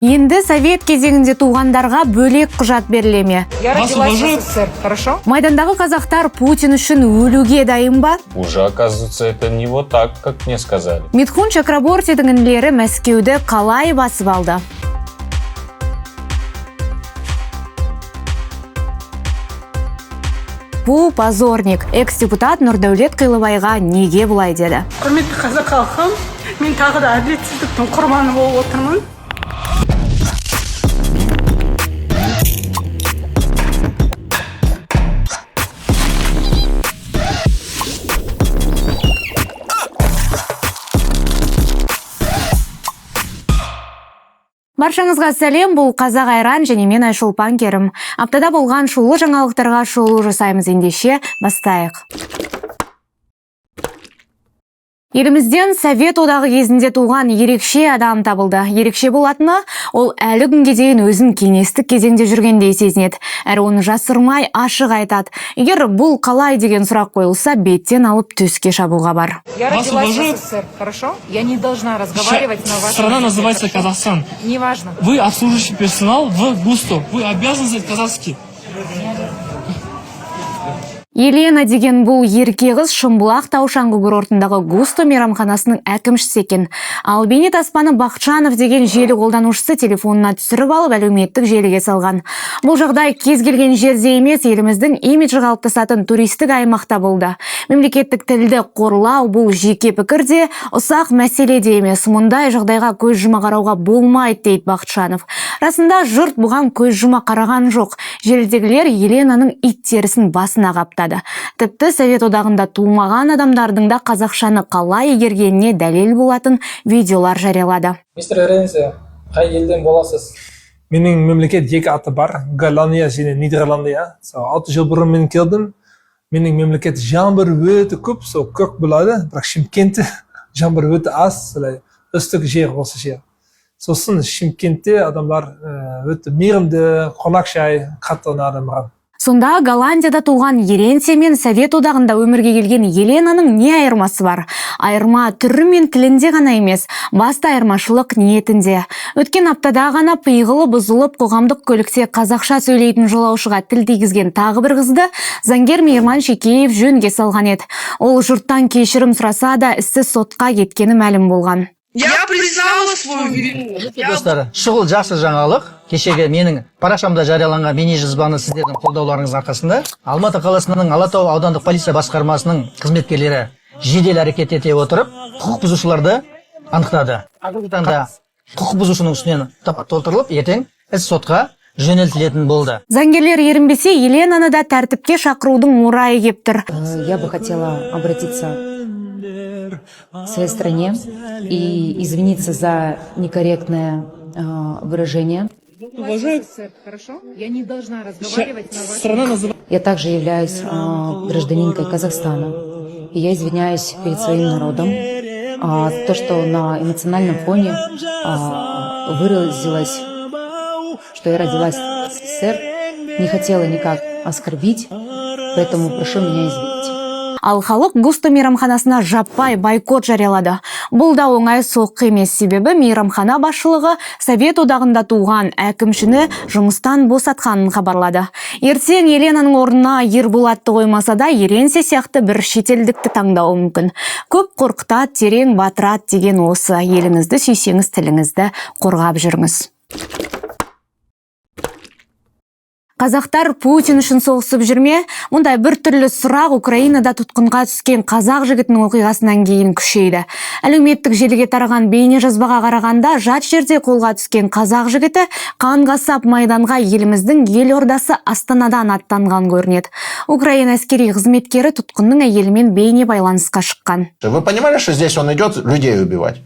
Енді совет кезеңінде туғандарға бөлек құжат берілеме? Я родилась в СССР, хорошо? Майдандағы қазақтар Путин үшін өлуге дайын ба? Уже, оказывается, это не вот так, как мне сказали. Митхун Чакрабортидің інілері Мәскеуді қалай басып алды? Бұл позорник. Экс-депутат Нұрдәулет Қилыбайға неге бұлай деді? Құрметті қазақ халқым, мен тағы да әділетсіздіктің құрбаны болып отырмын. Баршаңызға сәлем, бұл Қазақ Айран және мен Айшолпан Керім. Аптада болған шулы жаңалықтарға шолу жасаймыз, ендеше бастайық. Елімізден Совет одағы кезінде туған ерекше адам табылды. Ерекше болатыны, ол әлі күнге дейін өзін кеңестік кезеңде жүргендей сезінеді. Әрі оны жасырмай ашық айтады. Егер бұл қалай деген сұрақ қойылса, беттен алып төске шабуға бар. Я родилась в СССР, хорошо? Я не должна разговаривать на вашем Страна языке, называется хорошо? Казахстан. Неважно. Вы обслуживающий персонал в ГУСТу. Вы обязаны знать казахский. Елена деген бұл ерке қыз Шымбұлақ тау-шаңғы курортындағы Густо мейрамханасының әкімшісі екен. Ал бейнет аспаны Бақчанов деген желі қолданушысы телефонына түсіріп алып әлеуметтік желіге салған. Бұл жағдай кез келген жерде емес, еліміздің имиджі қалыптасатын туристік аймақта болды. Мемлекеттік тілді қорлау бұл жеке пікірде ұсақ мәселе де емес. Мұндай жағдайға көз жұма қарауға болмайды дейді Бақчанов. Расында жұрт бұған көз жұма қараған жоқ. Желідегілер Еленаның ит терісін басына қаптады. Тіпті Совет одағында тумаған адамдардың да қазақшаны қалай игергеніне дәлел болатын видеолар жариялады. Мистер Еренсе, қай елден боласыз? Менің мемлекет екі аты бар, Голландия және Нидерландия. 6 жыл бұрын мен келдім. Менің мемлекет жаңбыр өте көп, көк болады, бірақ Шымкентте жаңбыр өте аз, үстік жер осы жер. Сосын Шымкентте адамдар өте мейірімді, қонақжай, қатты ұнады маған. Сонда Голландияда туған Еренсе мен Совет одағында өмірге келген Еленаның не айырмасы бар? Айырма түрі мен тілінде ғана емес, басты айырмашылық ниетінде. Өткен аптада ғана пиғылы бұзылып, қоғамдық көлікте қазақша сөйлейтін жолаушыға тіл тигізген тағы бір қызды заңгер Мейірман Шекеев жөнге салған еді. Ол жұрттан кешірім сұраса да істі сотқа кеткені мәлім болған. Я признала свою вину. Достар, шұғыл жақсы жаңалық. Кешегі менің парақшамда жарияланған бейне жазбаны сіздердің қолдауларыңыз арқасында Алматы қаласының Алатау аудандық полиция басқармасының қызметкерлері жедел әрекет ете отырып, құқық бұзушыларды анықтады. Қазіргі таңда құқық бұзушының үстінен толтырылып, ертең іс сотқа жөнелтілетін болды. Заңгерлер ерінбесе, Еленаны да тәртіпке шақырудың орайы кеп тұр. Я бы хотела обратиться к своей стране и извиниться за некорректное выражение. Уважаю СССР, хорошо? Я не должна разговаривать на вашем Страна называется... Я также являюсь гражданинкой Казахстана. И я извиняюсь перед своим народом за то, что на эмоциональном фоне выразилась, что я родилась в СССР, не хотела никак оскорбить, поэтому прошу меня извинить. Ал халық Густо мейрамханасына жаппай бойкот жариялады. Бұл да оңай соққы емес, себебі мейрамхана басшылығы Совет одағында туған әкімшіні жұмыстан босатқанын хабарлады. Ертең Еленаның орнына Ерболатты қоймаса да, Еренсе сияқты бір шетелдікті таңдауы мүмкін. Көп қорқытады, терең батырады деген осы. Еліңізді сүйсеңіз, тіліңізді қорғап жүріңіз. Қазақтар Путин үшін соғысып жүрме? Мұндай бір түрлі сұрақ Украинада тұтқынға түскен қазақ жігітінің оқиғасынан кейін күшейді. Әлеуметтік желіге тараған бейне жазбаға қарағанда, жат жерде қолға түскен қазақ жігіті қанға сап майданға еліміздің елордасы Астанадан аттанған көрінеді. Украина әскери қызметкері тұтқынның әйелімен бейне байланысқа шыққан. Вы понимали, что здесь он идет людей убивать?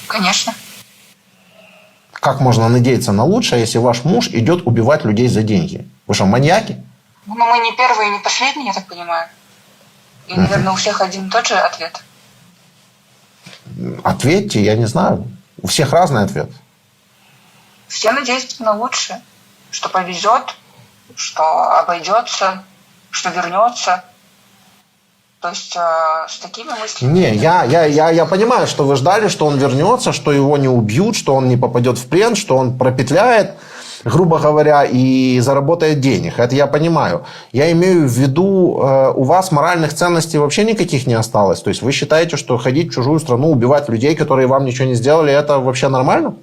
Конечно. Как можно надеяться на лучшее, если ваш муж идет убивать людей за деньги? Вы что, маньяки? Ну, мы не первые и не последние, я так понимаю. И, наверное, у всех один и тот же ответ. Ответьте, я не знаю. У всех разный ответ. Все надеются на лучшее. Что повезет, что обойдется, что вернется. То есть с такими мыслями... Не, я понимаю, что вы ждали, что он вернется, что его не убьют, что он не попадет в плен, что он пропетляет, грубо говоря, и заработает денег. Это я понимаю. Я имею в виду, у вас моральных ценностей вообще никаких не осталось. То есть вы считаете, что ходить в чужую страну, убивать людей, которые вам ничего не сделали, это вообще нормально?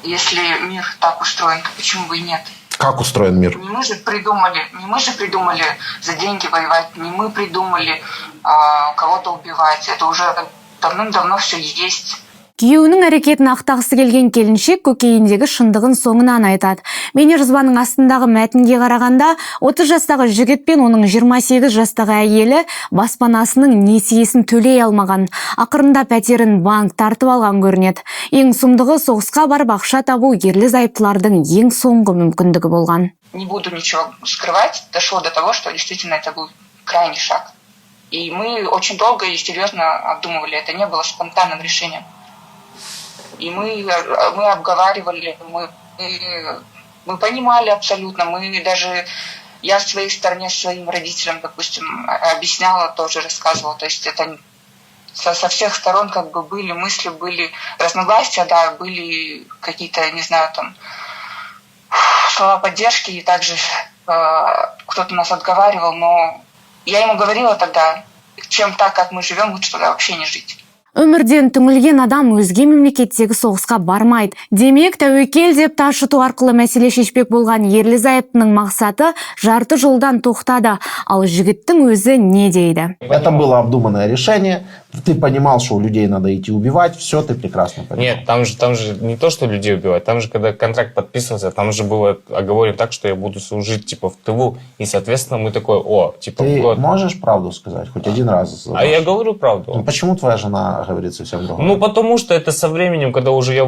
Если мир так устроен, то почему бы и нет? Как устроен мир? Не мы же придумали за деньги воевать, не мы придумали кого-то убивать. Это уже давным-давно все есть. Күйеуінің әрекетін ақтағысы келген келіншек көкейіндегі шындығын соңынан айтады. Бейнежазбаның астындағы мәтінге қарағанда 30 жастағы жігіт пен оның 28 жастағы әйелі баспанасының несиесін төлей алмаған. Ақырында пәтерін банк тартып алған көрінеді. Ең сұмдығы соғысқа барып ақша табу ерлі зайыптылардың ең соңғы мүмкіндігі болған. Не буду ничего скрывать, дошло до того, что действительно это был крайний шаг. И мы очень долго и серьезно обдумывали. Это не было спонтанным решением. И мы обговаривали, мы понимали абсолютно, я в своей стороне своим родителям, допустим, объясняла, тоже рассказывала, то есть это со всех сторон как бы были мысли, были разногласия, да, были какие-то, не знаю, там, слова поддержки, и также кто-то нас отговаривал, но я ему говорила тогда, чем так, как мы живем, лучше тогда вообще не жить. Өмірден түңілген адам өзге мемлекеттегі соғысқа бармайды. Демек, тәуекел деп ташыту арқылы мәселе шешпек болған ерлі зайыптының мақсаты жарты жолдан тоқтады. Ал жігіттің өзі не дейді? Это было обдуманное решение. Ты понимал, что у людей надо идти убивать. Все, ты прекрасно понимал. Нет, там же не то, что людей убивать. Там же, когда контракт подписывался, там же было оговорено так, что я буду служить типа в тылу. И, соответственно, мы такой, Ты можешь правду сказать? Хоть один раз? А я говорю правду. Ну, почему твоя жена говорит совсем другое? Ну, потому что это со временем, когда уже я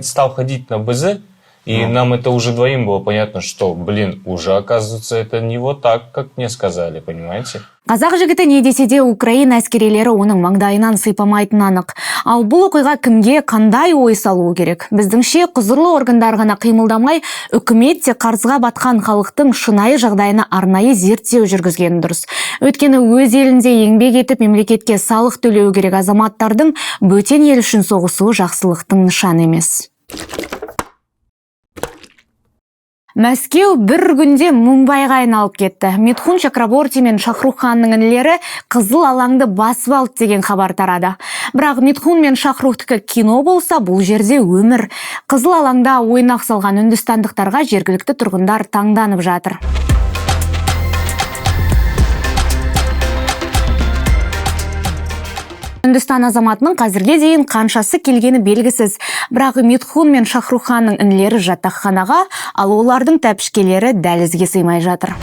стал ходить на БЗ, и нам это уже двоим было понятно, что, уже оказывается, это не вот так, как мне сказали, понимаете? Қазақ жігіті не десе де Украина әскерилері оның маңдайынан сыйпамайтыны анық. Ал бұл оқиға кімге қандай ой салу керек? Біздіңше құзырлы органдар ғана қимылдамай, үкімет те қарызға батқан халықтың шынайы жағдайына арнайы зерттеу жүргізгені дұрыс. Өйткені өз елінде еңбек етіп мемлекетке салық төлеу керек азаматтардың бөтен ел үшін соғысуы жақсылықтың нышаны емес. Мәскеу бір күнде Мумбайға айналып кетті. Митхун Чакраборти мен Шахрух Ханның інілері қызыл алаңды басып алды деген хабар тарады. Бірақ Митхун мен Шахрухтікі кино болса, бұл жерде өмір. Қызыл алаңда ойнақ салған үндістандықтарға жергілікті тұрғындар таңданып жатыр. Үндістан азаматының қазірге дейін қаншасы келгені белгісіз. Бірақ Митхун мен Шахрух Ханның інілері жатақханаға, ал олардың тәпішкелері дәлізге сыймай жатыр.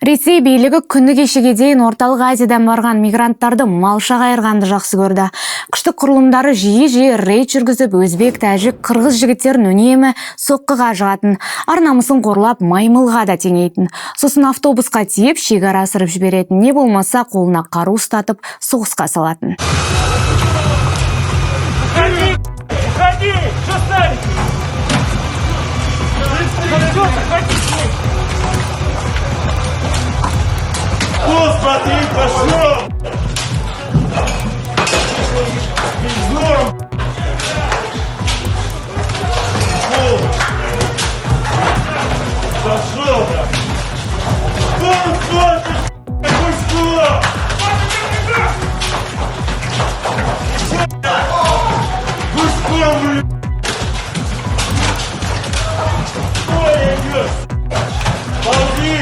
Ресей билігі күні кешеге дейін орталық Азиядан барған мигранттарды малша қайырғанды жақсы көрді. Күштік құрылымдары жиі рейд жүргізіп, өзбек, тәжік, қырғыз жігіттерін үнемі соққыға жығатын, ар-намысын қорлап маймылға да теңейтін. Сосын автобусқа тиеп, шекара асырып жіберетін, не болмаса қолына қару ұстатып соғысқа салатын. Господи, пошел! Пошел! Какой скоро! Ой, идет! Ползи!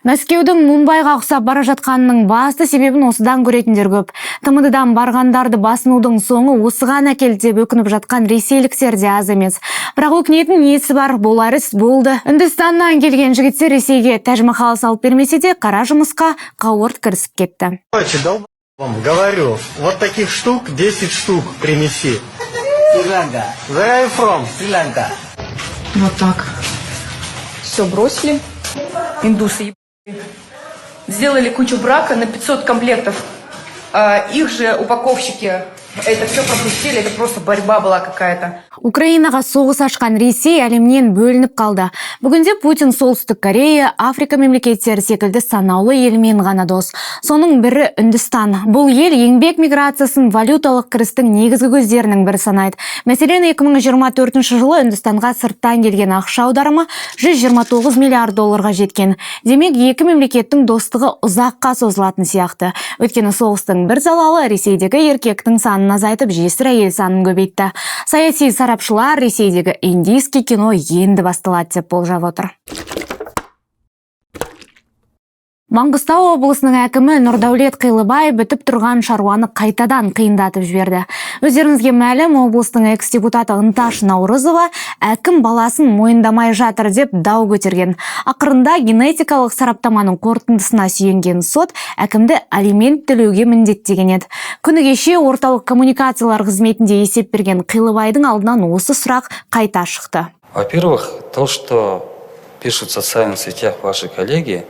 Мәскеудің Мумбайға ұқсап бара жатқанының басты себебін осыдан көретіндер көп. ТМД-дан барғандарды басынудың соңы осыған әкелді деп өкініп жатқан ресейліктер де аз емес. Бірақ өкінетін несі бар, болар іс болды. Үндістаннан келген жігіттер Ресейге Тәж-Махал салып бермесе де қара жұмысқа қауырт кірісіп кетті. Говорю, вот таких штук 10 штук принеси. Шри-Ланка. Where are you from? Шри-Ланка. Вот так. Все бросили. Индусы сделали кучу брака на 500 комплектов. Их же упаковщики это все пропустили, это просто борьба была какая-то. Украинаға соғыс ашқан Ресей әлемнен бөлініп қалды. Бүгінде Путин Солтүстік Корея, Африка мемлекеттері секілді санаулы елмен ғана дос. Соның бірі Үндістан. Бұл ел еңбек миграциясын валюталық кірістің негізгі көздерінің бірі санайды. Мәселен, 2024 жылы Үндістанға сырттан келген ақша аударымы $129 миллиард жеткен. Демек, екі мемлекеттің достығы ұзаққа созылатын сияқты. Өйткені соғыстың бір залалы Ресейдегі еркектің санын азайтып, жесір әйел санын көбейтті. Саяси сарапшылар Ресейдегі индийский кино енді басталады деп болжап отыр. Маңғыстау облысының әкімі Нұрдәулет Қилыбай бітіп тұрған шаруаны қайтадан қиындатып жіберді. Өздеріңізге мәлім, облыстың экс-депутаты Ынташ Наурызова әкім баласын мойындамай жатыр деп дау көтерген. Ақырында генетикалық сараптаманың қорытындысына сүйенген сот әкімді алимент төлеуге міндеттеген еді. Күні кеше орталық коммуникациялар қызметінде есеп берген Қилыбайдың алдынан осы сұрақ қайта шықты. Во-первых, то, что пишут в социальных сетях ваши коллеги,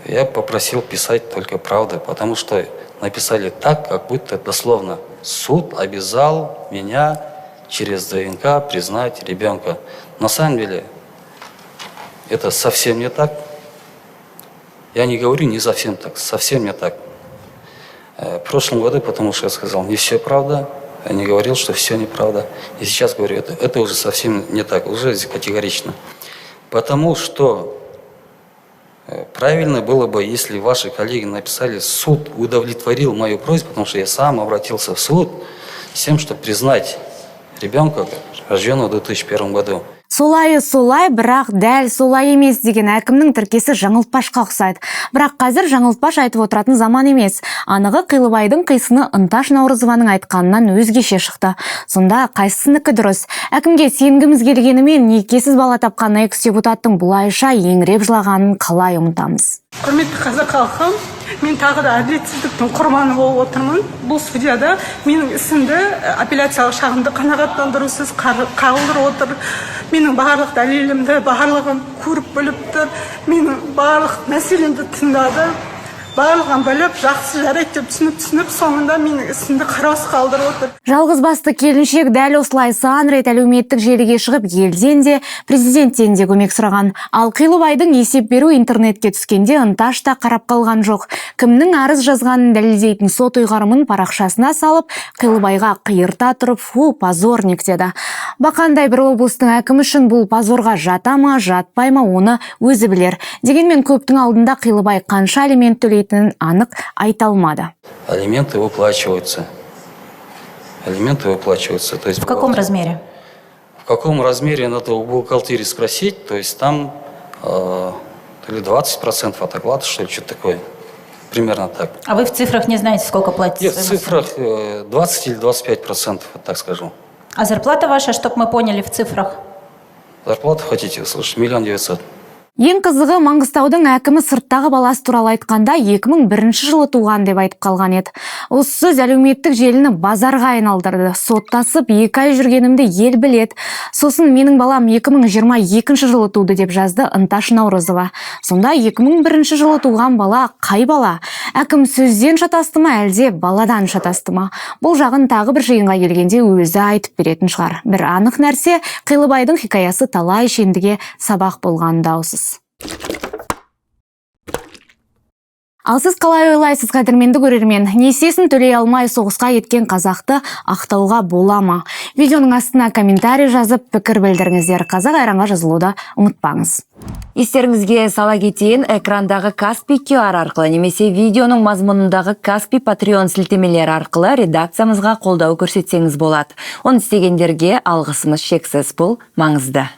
я попросил писать только правду, потому что написали так, как будто дословно суд обязал меня через ДНК признать ребенка. На самом деле это совсем не так. Я не говорю не совсем так, совсем не так. В прошлом году, потому что я сказал, не все правда, я не говорил, что все неправда. И сейчас говорю, это уже совсем не так, уже категорично. Потому что правильно было бы, если ваши коллеги написали, суд удовлетворил мою просьбу, потому что я сам обратился в суд с тем, чтобы признать ребенка, рожденного в 2001 году. Солай, бірақ дәл солай емес деген әкімнің тіркесі жаңылтпашқа ұқсайды. Бірақ қазір жаңылтпаш айтып отыратын заман емес. Анығы Қилыбайдың қисыны Ынташ Наурызованың айтқанынан өзгеше шықты. Сонда қайсысынікі дұрыс? Әкімге сенгіміз келгенімен некесіз бала тапқан экс-депутаттың бұлайша еңіреп жылағанын қалай ұмытамыз? Құрметті қазақ халқы, мен тағы да әділетсіздіктің құрбаны болып отырмын. Бұл судьяда менің ісімді апелляциялық шағымды қанағаттандырусыз қағылдырып отыр. Менің барлық дәлелімді барлығын көріп біліп тұр. Менің барлық мәселемді тыңдады. Барлығын біліп, жақсы жарайды деп түсініп, соңында менің ісімді қараусыз қалдырып отыр. Жалғыз басты келіншек дәл осылай сан рет әлеуметтік желіге шығып, елден де, президенттен де көмек сұраған. Ал Қилыбайдың есеп беру интернетке түскенде Ынташ та қарап қалған жоқ. Кімнің арыз жазғанын дәлелдейтін сот ұйғарымын парақшасына салып, Қилыбайға қиырта тұрып, позорник деді. Бақандай бір облыстың әкімі үшін бұл позорға жата ма, жатпай ма, оны өзі білер. Дегенмен көптің алдында Қилыбай қанша алимент төлейтінін анық айта алмады. Алименты выплачиваются. Алименты выплачиваются. То есть В каком размере? В каком размере надо у бухгалтерии спросить. То есть там или 20% от оклада, что ли, что-то такое. Примерно так. А вы в цифрах не знаете, сколько платите? Нет, в цифрах 20 или 25%, вот так скажу. А зарплата ваша, чтобы мы поняли в цифрах? Зарплату хотите услышать? 1 900 000. Ең қызығы Маңғыстаудың әкімі сырттағы баласы туралы айтқанда 2001 жылы туған деп айтып қалған еді. Осы сөз әлеуметтік желіні базарға айналдырды. Соттасып 2 ай жүргенімді ел білет. Сосын менің балам 2022 жылы туды деп жазды Ынташ Наурызова. Сонда 2001 жылы туған бала қай бала? Әкім сөзден шатасты ма, әлде баладан шатасты ма? Бұл жағын тағы бір жиынға келгенде өзі айтып беретін шығар. Бір анық нәрсе, Қилыбайдың хикаясы талай шендіге сабақ болған даусыз. Ал сіз қалай ойлайсыз, қадірменді көрермен? Несиесін төлей алмай соғысқа кеткен қазақты ақтауға бола ма? Видеоның астына комментарий жазып, пікір білдіріңіздер. Қазақ айранға жазылуды ұмытпаңыз. Естеріңізге сала кетейін, экрандағы Каспи QR арқылы немесе видеоның мазмұнындағы Каспи Patreon сілтемелері арқылы редакциямызға қолдау көрсетсеңіз болады. Оны істегендерге алғысымыз шексіз, бұл маңызды.